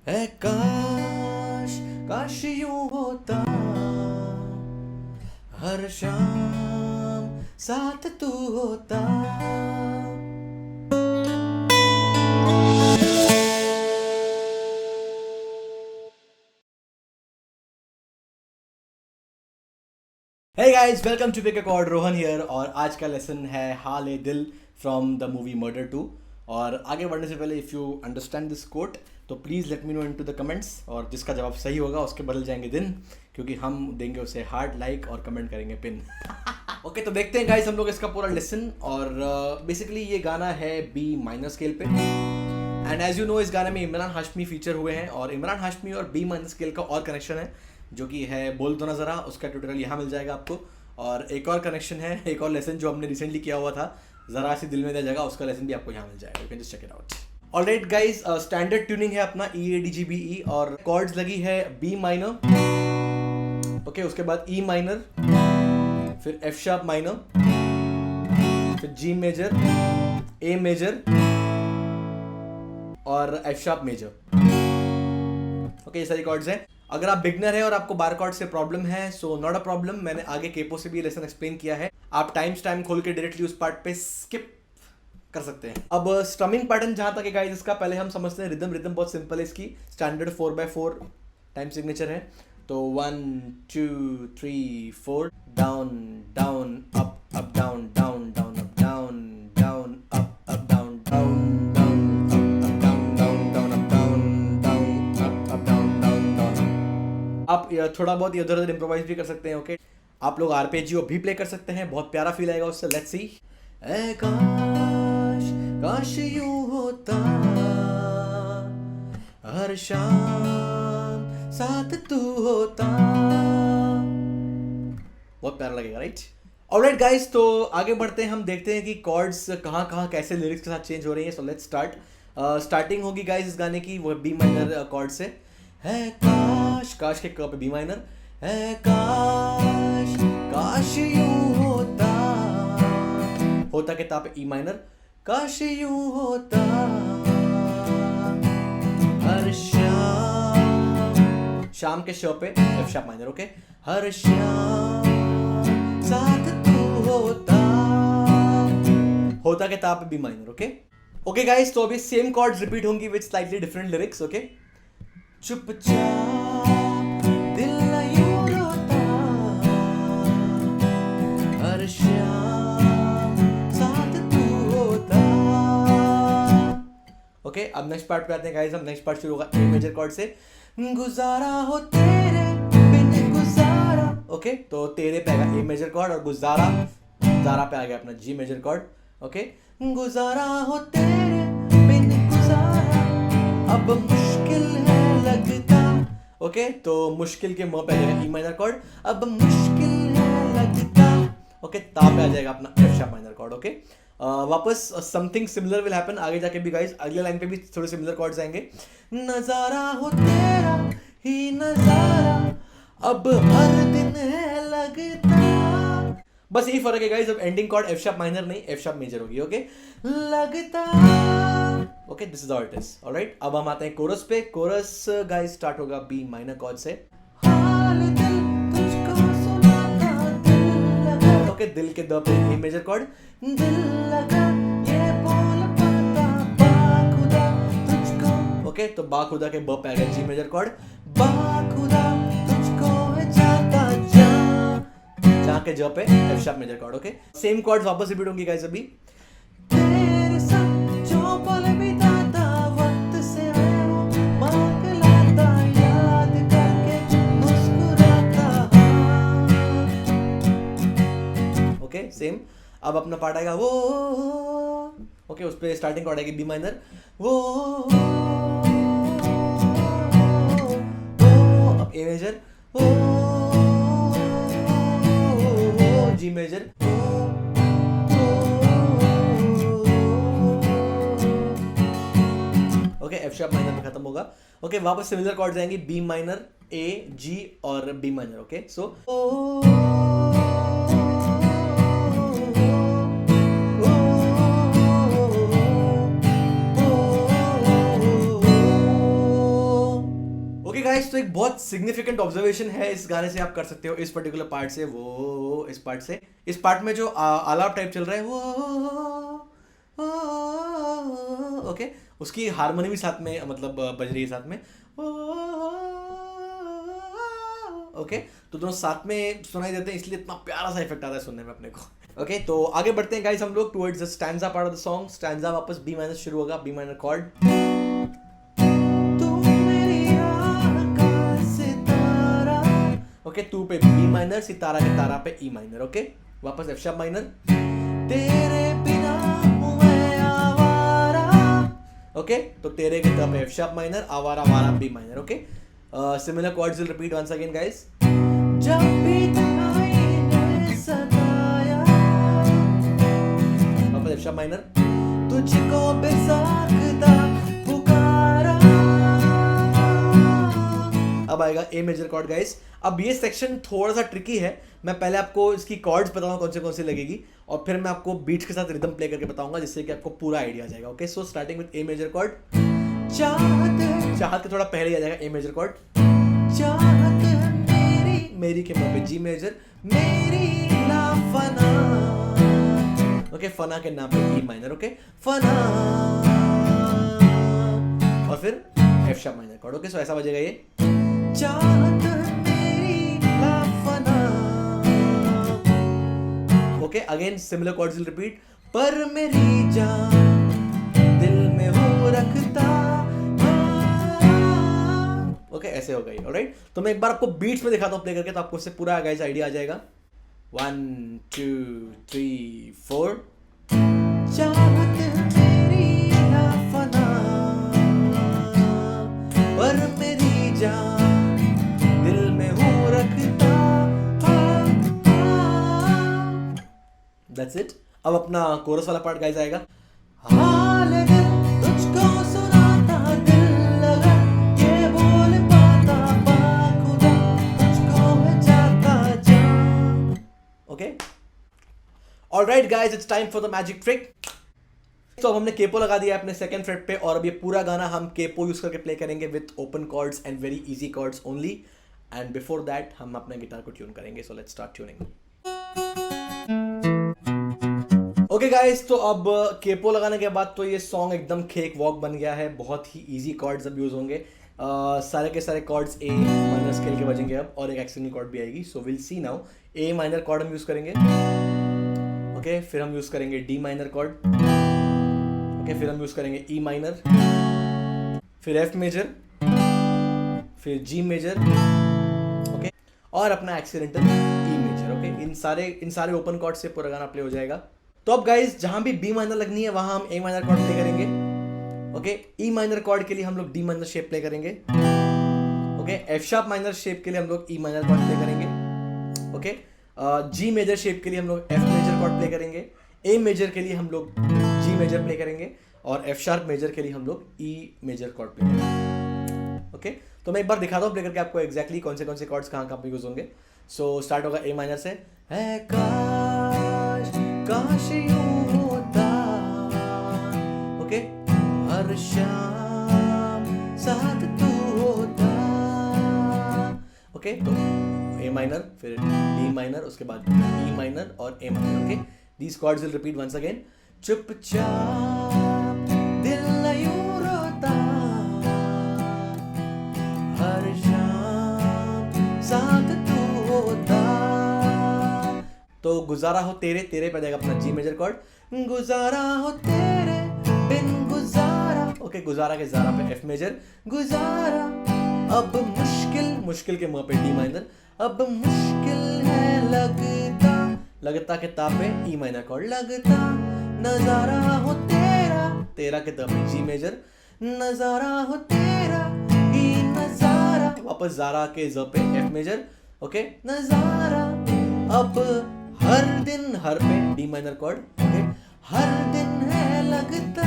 है काश काश यूं होता हर शाम साथ तू होता। Hey guys, welcome to Pick a Chord, Rohan here. और आज का लेसन है हाल ए दिल फ्रॉम द मूवी मर्डर 2। और आगे बढ़ने से पहले if you understand this quote तो please let me know in to the comments, और जिसका जवाब सही होगा उसके बदल जाएंगे दिन, क्योंकि हम देंगे उसे हार्ट लाइक और कमेंट करेंगे पिन। ओके तो देखते हैं गाइस हम लोग इसका पूरा लेसन। और बेसिकली ये गाना है बी माइनर स्केल पे, एंड एज यू नो इस गाने में इमरान हाशमी फीचर हुए हैं। और इमरान हाशमी और बी माइनर स्केल का और कनेक्शन है जो कि है बोल दो ना ज़रा, उसका ट्यूटोरियल यहाँ मिल जाएगा आपको। और एक और कनेक्शन है, एक और लेसन जो हमने रिसेंटली किया हुआ था, ज़रा सी दिल में दे जगह, उसका लेसन भी आपको यहाँ मिल जाएगा। You can just check it out. Alright guys, standard tuning है अपना E-A-D-G-B-E, और कॉर्ड्स लगी है बी माइनर, ओके, उसके बाद ई माइनर, फिर एफ शार्प माइनर, फिर जी मेजर, ए मेजर और एफ शार्प मेजर। ओके, ये सारी कॉर्ड्स हैं। अगर आप बिगनर है और आपको बार कॉर्ड से प्रॉब्लम है सो नॉट अ प्रॉब्लम, मैंने आगे केपो से भी लेसन एक्सप्लेन किया है, आप टाइम खोल के डायरेक्टली उस पार्ट पे स्किप कर सकते हैं। अब स्ट्रमिंग पैटर्न जहां तक है गाइस इसका, पहले हम समझते हैं रिदम बहुत सिंपल है इसकी, स्टैंडर्ड 4/4 टाइम सिग्नेचर है। तो 1 2 3 4, down down up up down down down up down down up up down down आप थोड़ा बहुत इधर उधर इम्प्रोवाइज भी कर सकते हैं। ओके, आप लोग आरपेजियो भी प्ले कर सकते हैं, बहुत प्यारा फील आएगा उससे। Let's see. ऐ काश काश यूं होता हर शाम साथ तू होता, बहुत प्यारा लगेगा, राइट? ऑलराइट गाइस, तो आगे बढ़ते हैं, हम देखते हैं कि कॉर्ड्स कहाँ कैसे लिरिक्स के साथ चेंज हो रही हैं। सो लेट्स स्टार्ट। स्टार्टिंग होगी गाइस इस गाने की वो बी माइनर कॉर्ड से। है काश, काश के क पे बी माइनर, है काश काश यूं होता के ता पे ई माइनर, काश यूं होता हर शाम, शाम के श पे एफ शार्प माइनर, ओके, हर शाम साथ तू होता के ता पे B minor, okay. Okay guys, तो अभी सेम कॉर्ड्स रिपीट होंगी with slightly different lyrics, okay. चुपचाप दिल यूं रोता हर शाम साथ तू होता। ओके, अब नेक्स्ट पार्ट पे आते हैं गाइस हम। नेक्स्ट पार्ट शुरू होगा ए मेजर कॉर्ड से। गुजारा हो तेरे बिन गुजारा, ओके, तो तेरे पे आएगा ए मेजर कॉर्ड, और गुजारा जारा पे आ गया अपना जी मेजर कॉर्ड, ओके। गुजारा हो तेरे बिन गुजारा अब मुश्किल है लगता, ओके, तो मुश्किल के मुंह पे आ जाएगा ई माइनर कॉर्ड, अब मुश्किल है लगता, ओके, ता पे आ जाएगा अपना F sharp minor chord, okay. वापस समथिंग सिमिलर विल हैपन आगे जाके भी गाइस, अगले लाइन पे भी थोड़े सिमिलर कॉर्ड्स आएंगे। नजारा हो तेरा ही नजारा अब हर दिन है लगता, बस यही फर्क है गाइस, अब ending chord F sharp minor नहीं एफ शार्प मेजर होगी, ओके, लगता, okay, this is how it is. Alright, अब हम आते हैं कोरस पे। कोरस गाइस स्टार्ट होगा बी माइनर कॉर्ड से। हाल दिल तुझको सुनाता दिल लगा, ओके, दिल के the pay A major cord, दिल लगा ये बोल पाता बाखुदा तुझको, ओके, तो बाखुदा के ब पे आ गया जी मेजर कॉर्ड, बाखुदा तुझको है जाता जा, जहाँ के ज पे F sharp major chord, okay. Same chords वापस रिपीट होंगी गाइस अभी। तेरे संग जो पल बिताता वक्त से मांग लाता याद करके मुस्कुराता, ओके, सेम। अब अपना पार्ट आएगा वो, ओके, उस पे स्टार्टिंग कॉर्ड आएगी बी माइनर, वो, अब A major, G major, okay, F sharp minor में खत्म होगा, ओके। वापस सिमिलर कॉर्ड्स आएंगे बी माइनर, ए, जी और B minor, okay. So guys, तो एक बहुत सिग्निफिकेंट ऑब्जर्वेशन है इस गाने से आप कर सकते हो, इस पर्टिकुलर पार्ट से, वो इस पार्ट से, इस पार्ट में जो आलाप टाइप चल रहा है वो ओके, उसकी हारमोनी भी साथ में मतलब बज रही है साथ में ओके, तो दोनों साथ में सुनाई देते हैं, इसलिए इतना प्यारा सा इफेक्ट आता है सुनने में अपने को। ओके, तो आगे बढ़ते हैं गाइस हम लोग towards the stanza part of the song. Stanza वापस बी माइनर शुरू होगा, बी माइनर कॉर्ड, ओके, तू पे बी माइनर, सितारा के तारा पे ई माइनर, ओके, वापस एफ शार्प माइनर, तेरे बिना हूं मैं आवारा, ओके, तो तेरे के तब एफ शार्प माइनर, आवारा वारा B minor, okay, similar chords will repeat once again guys. जब भी तुम्हें सताया, वापस एफ शार्प माइनर, तुझको बेसाख्ता पुकारा, अब आएगा ए मेजर कॉर्ड गाइस। अब ये सेक्शन थोड़ा सा ट्रिकी है, मैं पहले आपको इसकी कॉर्ड्स बताऊंगा कौन से लगेगी, और फिर मैं आपको बीट्स के साथ रिदम प्ले करके बताऊंगा, जिससे कि आपको पूरा आइडिया आ जाएगा। Okay, so starting with A major chord, चाहत के थोड़ा पहले आ जाएगा ए मेजर कॉर्ड, चाहत मेरी, मेरी के पे जी मेजर, मेरी ना फना, ओके, फना के नाम पे ई माइनर, ओके, फना, और फिर F sharp minor chord, okay, so ऐसा बजेगा ये, चाहत मेरी ना फना, okay, again similar chords will repeat, पर मेरी जान दिल में हो रखता, ओके, ऐसे हो गई। ऑलराइट, तो मैं एक बार आपको बीट्स में दिखाता हूं प्ले करके, तो आपको उससे पूरा गाइस आइडिया आ जाएगा। 1 2 3 4, चाहत मेरी ना फना, पर मेरी जान दिल में हो रखता, दैट्स इट। अब अपना कोरस वाला पार्ट गाइस आएगा, हाल दिल तुझको सुनाता दिल लगा, ये बोल पाता बाखुदा, तुझको मैं जाता जान, okay, alright guys, it's time for the magic trick. तो अब हमने केपो लगा दिया अपने सेकंड फ्रेट पे, और अब ये पूरा गाना हम केपो यूज करके प्ले करेंगे with open chords and very easy chords only, and before that हम अपने गिटार को ट्यून करेंगे, so let's start tuning. Okay guys, तो अब केपो लगाने के बाद तो ये सॉन्ग एकदम केक वॉक बन गया है, बहुत ही इजी कॉर्ड्स अब यूज होंगे, सारे के सारे कॉर्ड्स ए माइनर स्केल के बजेंगे अब, और एक एक्सटर्नल कॉर्ड भी आएगी, so will see now. A minor cord हम यूज करेंगे, ओके, फिर हम यूज करेंगे डी माइनर कॉर्ड, ओके, फिर हम यूज करेंगे ई माइनर, फिर एफ मेजर, फिर जी मेजर, ओके, और अपना एक्सीडेंटल ई मेजर, ओके, इन सारे ओपन कॉर्ड से पूरा गाना प्ले हो जाएगा। तो अब गाइस, जहां भी बी माइनर लगनी है वहां हम ए माइनर कॉर्ड प्ले करेंगे, ओके, ई माइनर कॉर्ड के लिए हम लोग डी माइनर शेप प्ले करेंगे, okay, F sharp minor shape के लिए हम लोग ई माइनर कॉर्ड प्ले करेंगे, ओके, जी मेजर शेप के लिए हम लोग एफ मेजर कॉर्ड प्ले करेंगे, ए मेजर के लिए हम लोग जी मेजर प्ले करेंगे, और एफ शार्प मेजर के लिए हम लोग ई मेजर कॉर्ड प्ले करेंगे, ओके। तो मैं एक बार दिखाता हूँ प्ले करके आपको एग्जैक्टली कौन से कॉर्ड्स कहाँ पे यूज होंगे। सो स्टार्ट होगा ए माइनर से, है काश यूं होता, ओके, हर शाम साथ तू होता, ओके, तो ए माइनर, फिर डी माइनर, उसके बाद ई माइनर और A minor, okay, these chords will repeat once again, चुपचाप दिल यूं रोता, हर शाम साथ तू होता, तो गुजारा हो तेरे, तेरे पे जाएगा अपना जी मेजर कॉर्ड, गुजारा हो तेरे बिन गुजारा, ओके, गुजारा के जारा पे एफ मेजर, गुजारा अब मुश्किल के मुंह पे डी माइनर, अब मुश्किल है लगता, लगता के ता पे ई माइनर कॉर्ड, लगता नजारा हो तेरा, तेरा के ता पे जी मेजर, नजारा हो तेरा ई नजारा, वापस जारा के ज पे एफ मेजर, ओके, नजारा अब हर दिन, हर पे डी माइनर कॉर्ड, ओके, हर दिन है लगता,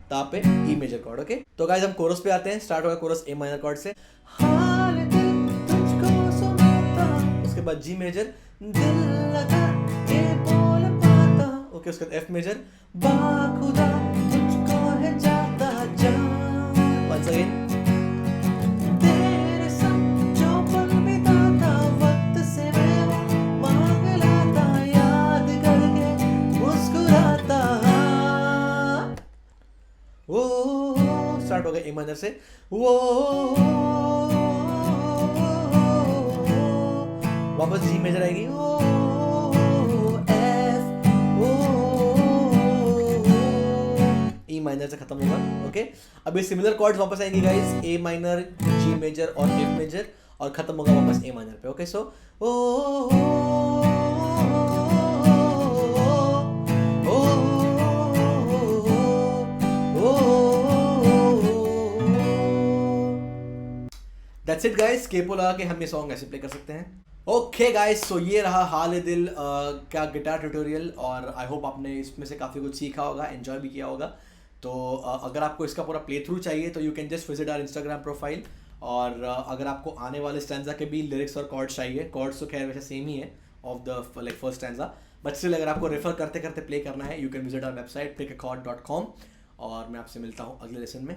ता पे ई मेजर कॉर्ड, ओके। तो गाइस हम कोरस पे आते हैं, स्टार्ट होगा कोरस ए माइनर कॉर्ड से, हाल दिल तुझको सुनाता, उसके बाद जी मेजर, दिल लगा ये बोल पाता, ओके, उसके बाद एफ मेजर, बाखुदा तुझको है जाता जान, वंस अगेन, तेरे माइनर से, वो वापस जी मेजर आएगी, O F O E minor से खत्म होगा। ओके, अभी सिमिलर कॉर्ड्स वापस आएंगे guys, A minor, G major और एफ मेजर, और खत्म होगा वापस ए माइनर पे। Okay, so that's it guys, capo लगा के हम ये सॉन्ग ऐसे प्ले कर सकते हैं। ओके गाइस, सो ये रहा हाल दिल का गिटार ट्यूटोरियल, और आई होप आपने इसमें से काफ़ी कुछ सीखा होगा, एंजॉय भी किया होगा। तो अगर आपको इसका पूरा प्ले थ्रू चाहिए तो you can just visit our Instagram profile, और अगर आपको आने वाले स्टैंजा के भी लिरिक्स और कॉर्ड्स चाहिए, कॉर्ड्स तो खैर वैसे सेम ही है of the like first stanza, but still अगर आपको रेफर करते करते प्ले करना है, you can visit our website pickachord.com। और मैं आपसे मिलता हूँ अगले लेसन में।